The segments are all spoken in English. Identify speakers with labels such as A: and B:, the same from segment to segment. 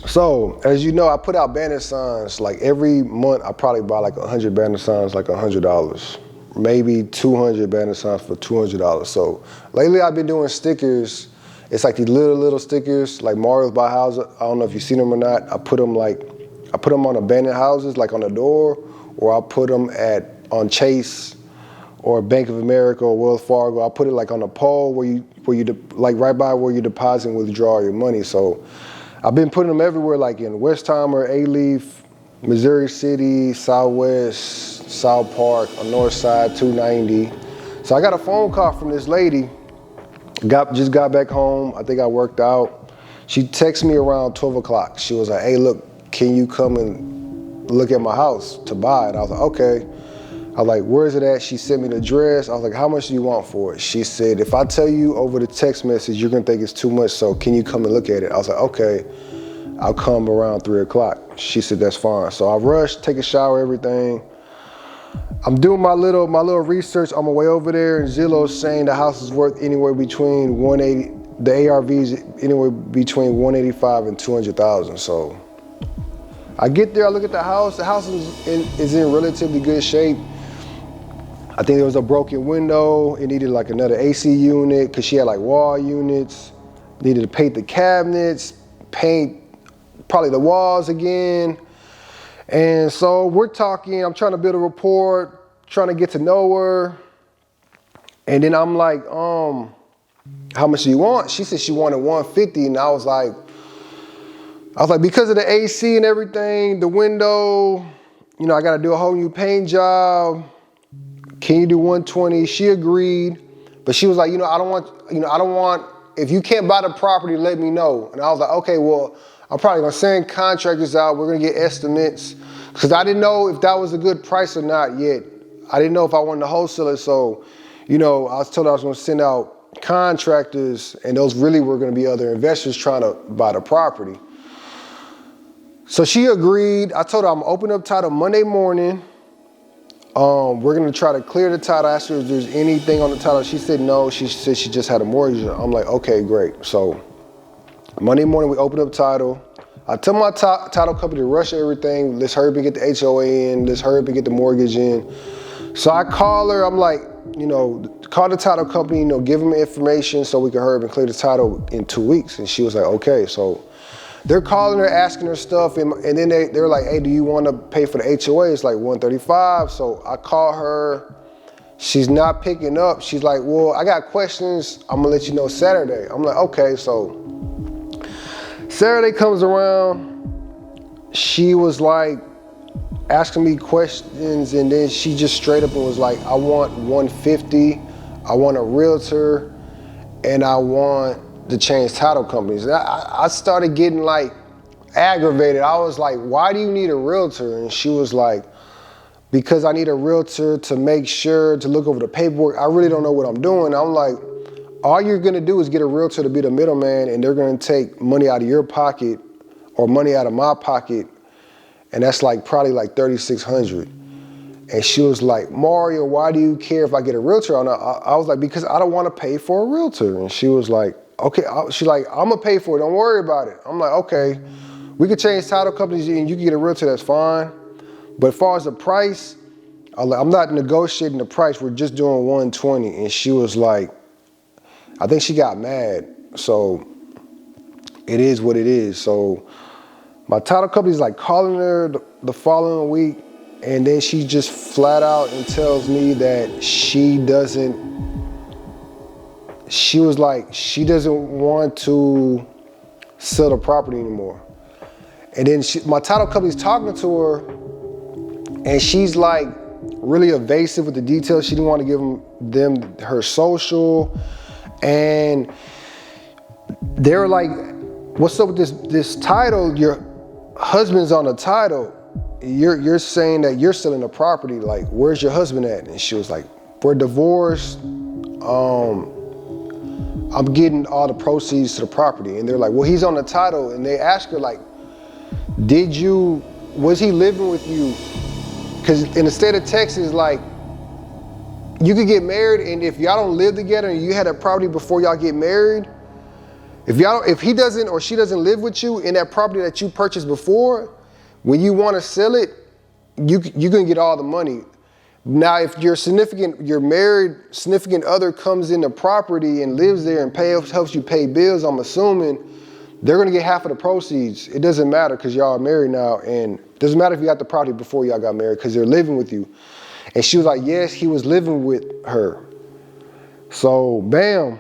A: So, as you know, I put out banner signs. Like every month, I probably buy like 100 banner signs, like $100. Maybe 200 banner signs for $200. So lately I've been doing stickers. It's like these little stickers, like Mario's by House. I don't know if you've seen them or not. I put them on abandoned houses, like on the door, or I put them on Chase or Bank of America or Wells Fargo. I put it like on a pole where you like right by where you deposit and withdraw your money. So I've been putting them everywhere, like in Westheimer, A-Leaf, Missouri City, Southwest, South Park, on North Side, 290. So I got a phone call from this lady. Just got back home. I think I worked out. She texted me around 12 o'clock. She was like, hey, look, can you come and look at my house to buy it? I was like, okay. I was like, where is it at? She sent me the address. I was like, how much do you want for it? She said, if I tell you over the text message, you're gonna think it's too much, so can you come and look at it? I was like, okay, I'll come around 3 o'clock. She said, that's fine. So I rushed, take a shower, everything. I'm doing my little research on my way over there, and Zillow's saying the house is worth anywhere between 180, the ARVs anywhere between 185 and 200,000. So I get there, I look at the house. The house is in relatively good shape. I think there was a broken window. It needed like another AC unit because she had like wall units. Needed to paint the cabinets, paint probably the walls again. And so we're talking, I'm trying to build a rapport, trying to get to know her. And then I'm like, how much do you want? She said she wanted 150, and I was like, because of the AC and everything, the window, you know, I gotta do a whole new paint job. Can you do 120? She agreed, but she was like, I don't want, if you can't buy the property, let me know. And I was like, okay, well, I'm probably gonna send contractors out. We're gonna get estimates. Because I didn't know if that was a good price or not yet. I didn't know if I wanted to wholesale it. So, I was told I was gonna send out contractors, and those really were gonna be other investors trying to buy the property. So she agreed. I told her I'm opening up title Monday morning. We're gonna try to clear the title. I asked her if there's anything on the title. She said no. She said she just had a mortgage. I'm like, okay, great. So Monday morning we open up title. I tell my title company to rush everything. Let's hurry up and get the HOA in. Let's hurry up and get the mortgage in. So I call her. I'm like, call the title company. Give them information so we can hurry up and clear the title in 2 weeks. And she was like, okay. So they're calling her, asking her stuff, and then they're like, hey, do you want to pay for the HOA? It's like $135. So I call her. She's not picking up. She's like, well, I got questions. I'm gonna let you know Saturday. I'm like, okay. So Saturday comes around. She was like asking me questions, and then she just straight up and was like, I want 150. I want a realtor, and I want to change title companies. And I started getting like aggravated. I was like, why do you need a realtor? And she was like, because I need a realtor to make sure to look over the paperwork. I really don't know what I'm doing. I'm like, all you're gonna do is get a realtor to be the middleman, and they're gonna take money out of your pocket or money out of my pocket, and that's like probably like $3,600. And she was like, Mario, why do you care if I get a realtor? And I was like, because I don't want to pay for a realtor. And she was like, okay. She's like, I'm gonna pay for it. Don't worry about it. I'm like, okay. We could change title companies and you can get a realtor. That's fine. But as far as the price, I'm not negotiating the price. We're just doing 120. And she was like, I think she got mad. So it is what it is. So my title company's like calling her the following week, and then she just flat out and tells me that she doesn't want to sell the property anymore. And then my title company's talking to her, and she's like really evasive with the details. She didn't want to give them her social. And they're like, what's up with this title? Your husband's on the title. You're saying that you're selling the property. Like, where's your husband at? And she was like, we're divorced. I'm getting all the proceeds to the property. And they're like, well, he's on the title. And they ask her like, was he living with you? Because in the state of Texas, like, you could get married, and if y'all don't live together and you had a property before y'all get married, if he doesn't or she doesn't live with you in that property that you purchased before, when you want to sell it, you can get all the money. Now, if your married significant other comes in the property and lives there and helps you pay bills, I'm assuming they're gonna get half of the proceeds. It doesn't matter because y'all are married now, and it doesn't matter if you got the property before y'all got married because they're living with you. And she was like, yes, he was living with her. So, bam,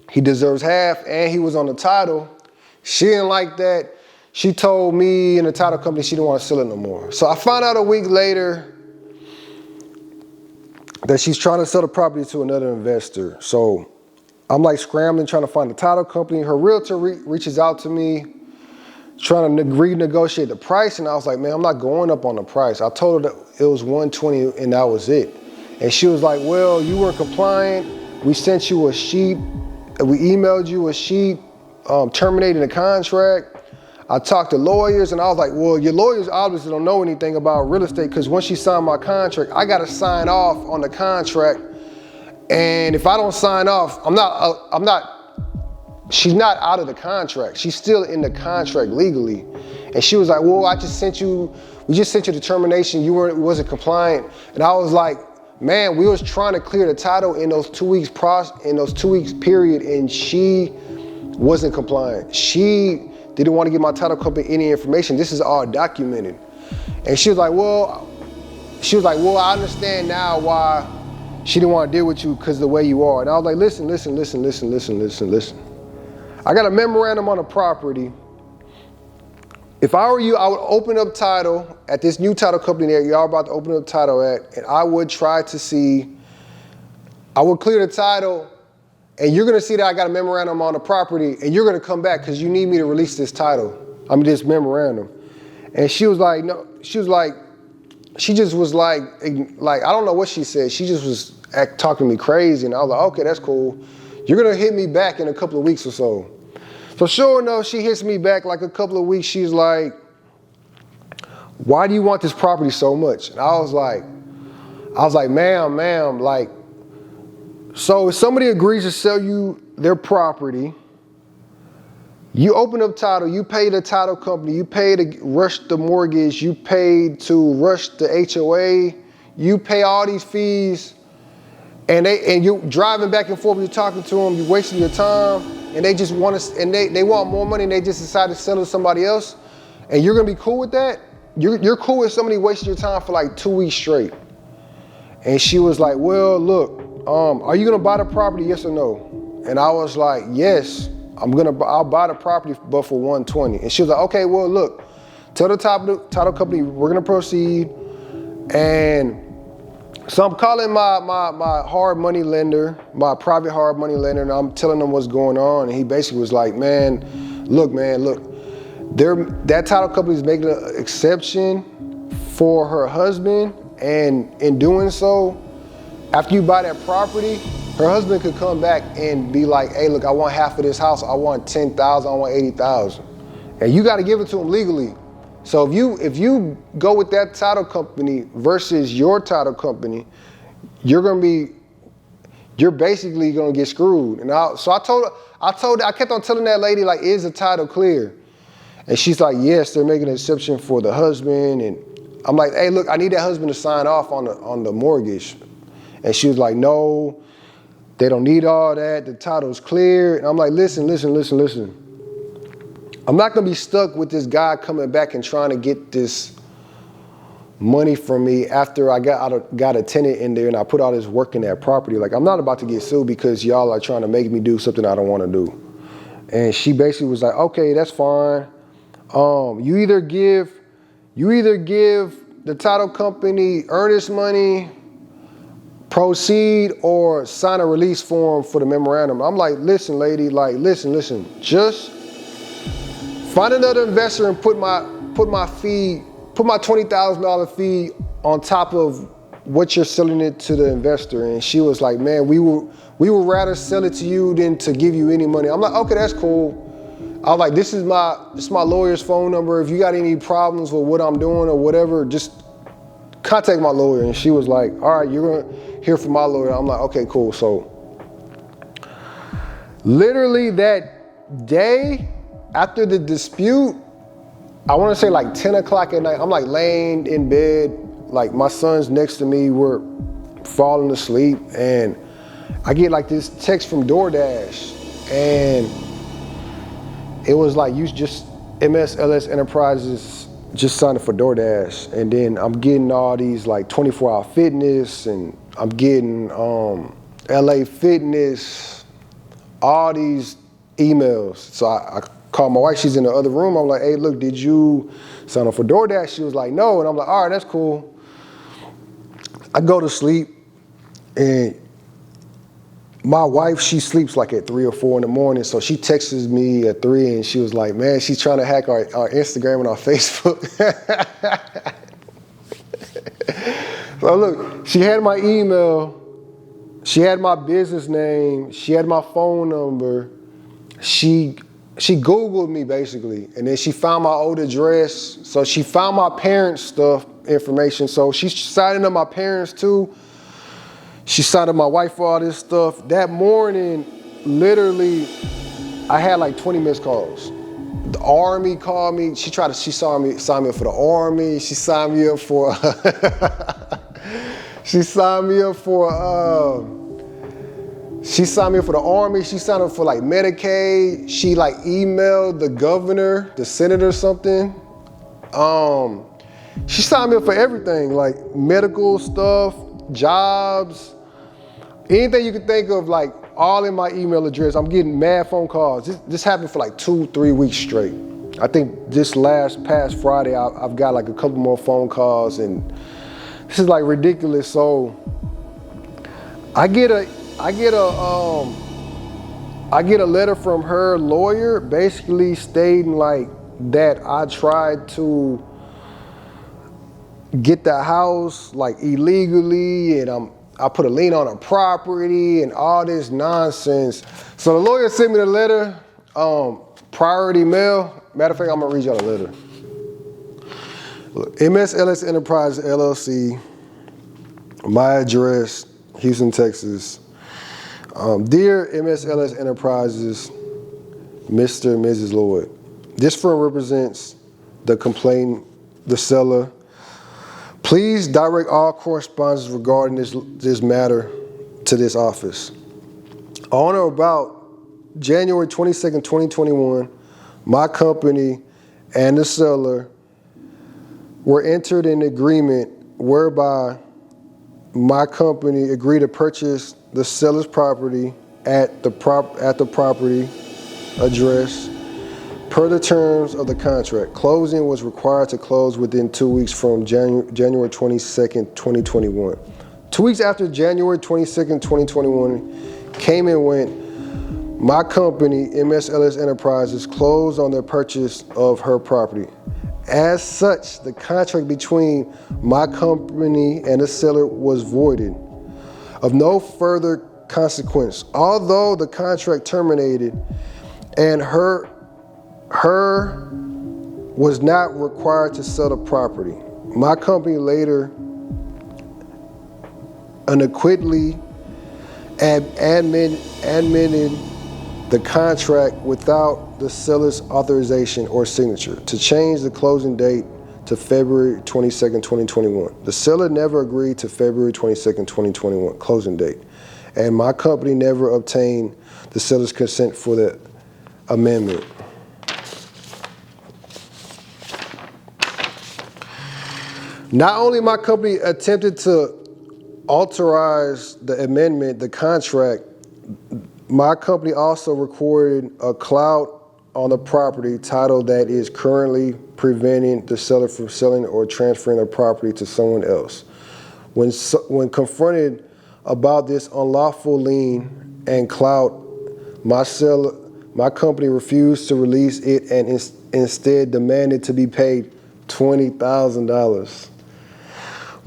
A: he deserves half, and he was on the title. She didn't like that. She told me and the title company she didn't want to sell it no more. So I found out a week later that she's trying to sell the property to another investor. So I'm like scrambling, trying to find the title company. Her realtor reaches out to me, trying to renegotiate the price. And I was like, man, I'm not going up on the price. I told her that it was $120 and that was it. And she was like, well, you weren't compliant. We sent you a sheet. We emailed you a sheet terminating the contract. I talked to lawyers, and I was like, well, your lawyers obviously don't know anything about real estate, because once she signed my contract, I got to sign off on the contract. And if I don't sign off, she's not out of the contract. She's still in the contract legally. And she was like, well, we just sent you the termination. You wasn't compliant. And I was like, man, we was trying to clear the title in those 2 weeks period, and she wasn't compliant. She didn't want to give my title company any information. This is all documented. And she was like, well, I understand now why she didn't want to deal with you, because of the way you are. And I was like, listen. I got a memorandum on the property. If I were you, I would open up title at this new title company that y'all about to open up title at, and I would try to see, I would clear the title, and you're gonna see that I got a memorandum on the property, and you're gonna come back because you need me to release this title. This memorandum. And she was like, no, she just was like, I don't know what she said. She just was talking to me crazy, and I was like, okay, that's cool. You're gonna hit me back in a couple of weeks or so. So sure enough, she hits me back like a couple of weeks. She's like, why do you want this property so much? And I was like, ma'am, like, so if somebody agrees to sell you their property, you open up title, you pay the title company, you pay to rush the mortgage, you pay to rush the HOA, you pay all these fees, and you're driving back and forth, you're talking to them, you're wasting your time, and they just want to, and they want more money, and they just decide to sell it to somebody else, and you're gonna be cool with that? You're cool with somebody wasting your time for like 2 weeks straight? And she was like, well, look, are you gonna buy the property, yes or no? And I was like, yes, I'll buy the property, but for $120. And she was like, okay, well, look, tell the title company we're gonna proceed. And so I'm calling my hard money lender, my private hard money lender, and I'm telling them what's going on. And he basically was like, look, that title company is making an exception for her husband. And in doing so, after you buy that property, her husband could come back and be like, hey, look, I want half of this house. I want $10,000, I want $80,000. And you got to give it to him legally. So if you go with that title company versus your title company, you're basically going to get screwed. And I kept on telling that lady, like, is the title clear? And she's like, yes, they're making an exception for the husband. And I'm like, hey, look, I need that husband to sign off on the mortgage. And she was like, no, they don't need all that. The title's clear. And I'm like, listen. I'm not gonna be stuck with this guy coming back and trying to get this money from me after I got a tenant in there and I put all this work in that property. Like, I'm not about to get sued because y'all are trying to make me do something I don't want to do. And she basically was like, okay, that's fine. You either give the title company earnest money, proceed, or sign a release form for the memorandum. I'm like, listen, lady, listen, just find another investor and put my $20,000 fee on top of what you're selling it to the investor. And she was like, man, we would rather sell it to you than to give you any money. I'm like, okay, that's cool. I was like, this is my lawyer's phone number. If you got any problems with what I'm doing or whatever, just contact my lawyer. And she was like, all right, you're gonna hear from my lawyer. I'm like, okay, cool. So literally that day after the dispute, I want to say like 10 o'clock at night, I'm like laying in bed, like my son's next to me, we're falling asleep, and I get like this text from DoorDash, and it was like, you just, MSLS Enterprises just signed up for DoorDash. And then I'm getting all these like 24-hour fitness, and I'm getting LA Fitness, all these emails. So I called my wife, she's in the other room. I'm like, hey, look, did you sign up for DoorDash? She was like, no. And I'm like, all right, that's cool. I go to sleep, and my wife, she sleeps like at 3 or 4 in the morning. So she texts me at 3, and she was like, man, she's trying to hack our Instagram and our Facebook. So look, she had my email, she had my business name, she had my phone number. She Googled me basically, and then she found my old address. So she found my parents' stuff, information. So she's signing up my parents too. She signed up my wife for all this stuff. That morning, literally, I had like 20 missed calls. The Army called me. She signed me up for the Army. She signed me up for, she signed me up for the Army. She signed up for like Medicaid. She like emailed the governor, the senator, something. She signed me up for everything, like medical stuff, jobs, anything you could think of, like all in my email address. I'm getting mad phone calls. This happened for like 2-3 weeks straight. I think this past Friday, I've got like a couple more phone calls, and this is like ridiculous. So I get a letter from her lawyer basically stating like that I tried to get the house like illegally, and I put a lien on her property and all this nonsense. So the lawyer sent me the letter, priority mail. Matter of fact, I'm gonna read y'all the letter. Look, MSLS Enterprise LLC, my address, Houston, Texas. Dear MSLS Enterprises, Mr. and Mrs. Lloyd, this firm represents the complainant, the seller. Please direct all correspondence regarding this matter to this office. On or about January 22nd, 2021, my company and the seller were entered in agreement whereby my company agreed to purchase the seller's property at the property address per the terms of the contract. Closing was required to close within 2 weeks from January 22nd, 2021. 2 weeks after January 22nd, 2021 came and went, my company, MSLS Enterprises, closed on the purchase of her property. As such, the contract between my company and the seller was voided, of no further consequence. Although the contract terminated and her was not required to sell the property, my company later unequivocally admitted the contract without the seller's authorization or signature to change the closing date to February 22nd, 2021. The seller never agreed to February 22nd, 2021 closing date, and my company never obtained the seller's consent for the amendment. Not only my company attempted to authorize the amendment, the contract, my company also recorded a clout on the property title that is currently preventing the seller from selling or transferring the property to someone else. When confronted about this unlawful lien and clout, my company refused to release it and instead demanded to be paid $20,000.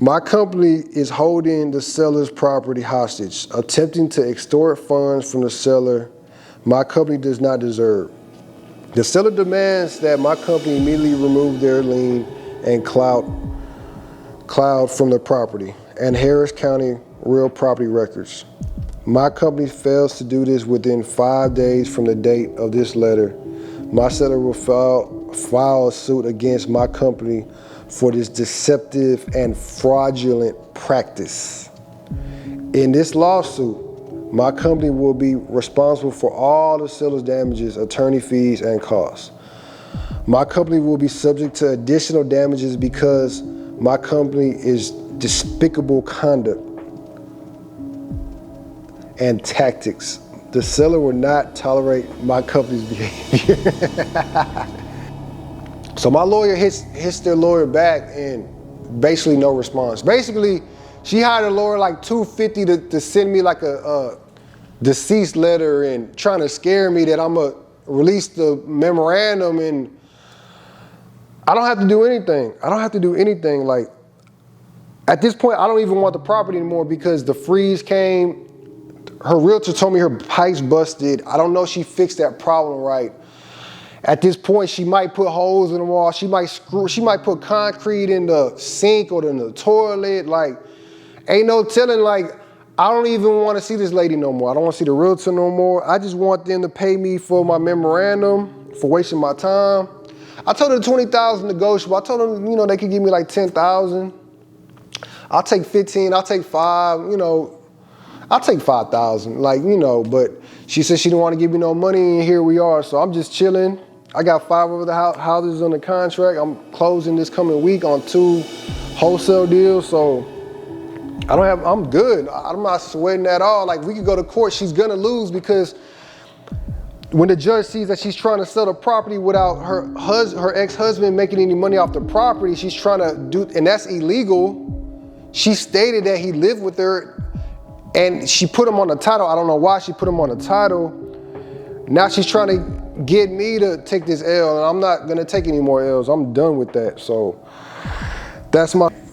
A: My company is holding the seller's property hostage, attempting to extort funds from the seller my company does not deserve. The seller demands that my company immediately remove their lien and clout cloud from the property and Harris County real property records. My company fails to do this within 5 days from the date of this letter. My seller will file a suit against my company for this deceptive and fraudulent practice. In this lawsuit, my company will be responsible for all the seller's damages, attorney fees, and costs. My company will be subject to additional damages because my company is despicable conduct and tactics. The seller will not tolerate my company's behavior. So my lawyer hits their lawyer back and basically no response. Basically, she hired a lawyer like $250 to send me like a deceased letter and trying to scare me that I'm gonna release the memorandum, and I don't have to do anything. I don't have to do anything. Like, at this point, I don't even want the property anymore because the freeze came. Her realtor told me her pipes busted. I don't know if she fixed that problem right. At this point, she might put holes in the wall. She might put concrete in the sink or in the toilet. Like, ain't no telling. Like, I don't even want to see this lady no more. I don't want to see the realtor no more. I just want them to pay me for my memorandum, for wasting my time. I told her $20,000 negotiable. I told them, they could give me like $10,000. I'll take 15, I'll take 5, I'll take 5,000, but she said she didn't want to give me no money, and here we are. So I'm just chilling. I got 5 of the houses on the contract. I'm closing this coming week on 2 wholesale deals. So I'm good. I'm not sweating at all. Like, we could go to court. She's gonna lose because when the judge sees that she's trying to sell the property without her ex-husband making any money off the property, she's trying to do, and that's illegal. She stated that he lived with her, and she put him on the title. I don't know why she put him on the title. Now she's trying to get me to take this L, and I'm not gonna take any more L's. I'm done with that. So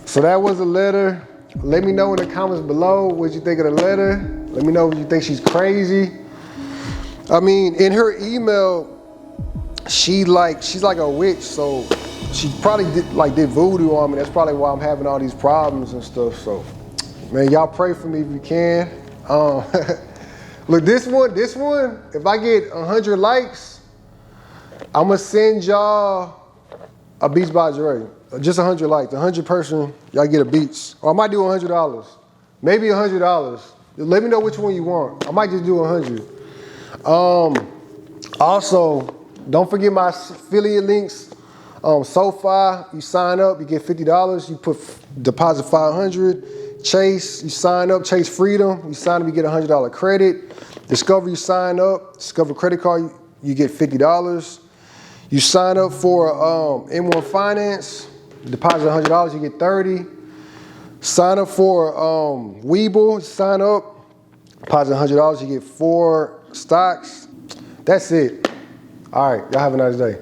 A: so that was a letter. Let me know in the comments below what you think of the letter. Let me know if you think she's crazy. I mean, in her email, she's like a witch, so she probably did voodoo on me. That's probably why I'm having all these problems and stuff. So, man, y'all pray for me if you can. Look, this one, if I get 100 likes, I'm gonna send y'all a Beats by Dre. Just 100 likes, 100 person, y'all get a Beats. Or I might do $100, maybe $100. Let me know which one you want. I might just do 100. Also, don't forget my affiliate links. SoFi, you sign up, you get $50. You put deposit $500. Chase, you sign up. Chase Freedom, you sign up, you get $100 credit. Discover, you sign up. Discover credit card, you get $50. You sign up for M1 Finance, deposit $100, you get $30. Sign up for Webull, sign up, deposit $100, you get 4 stocks. That's it. All right, y'all have a nice day.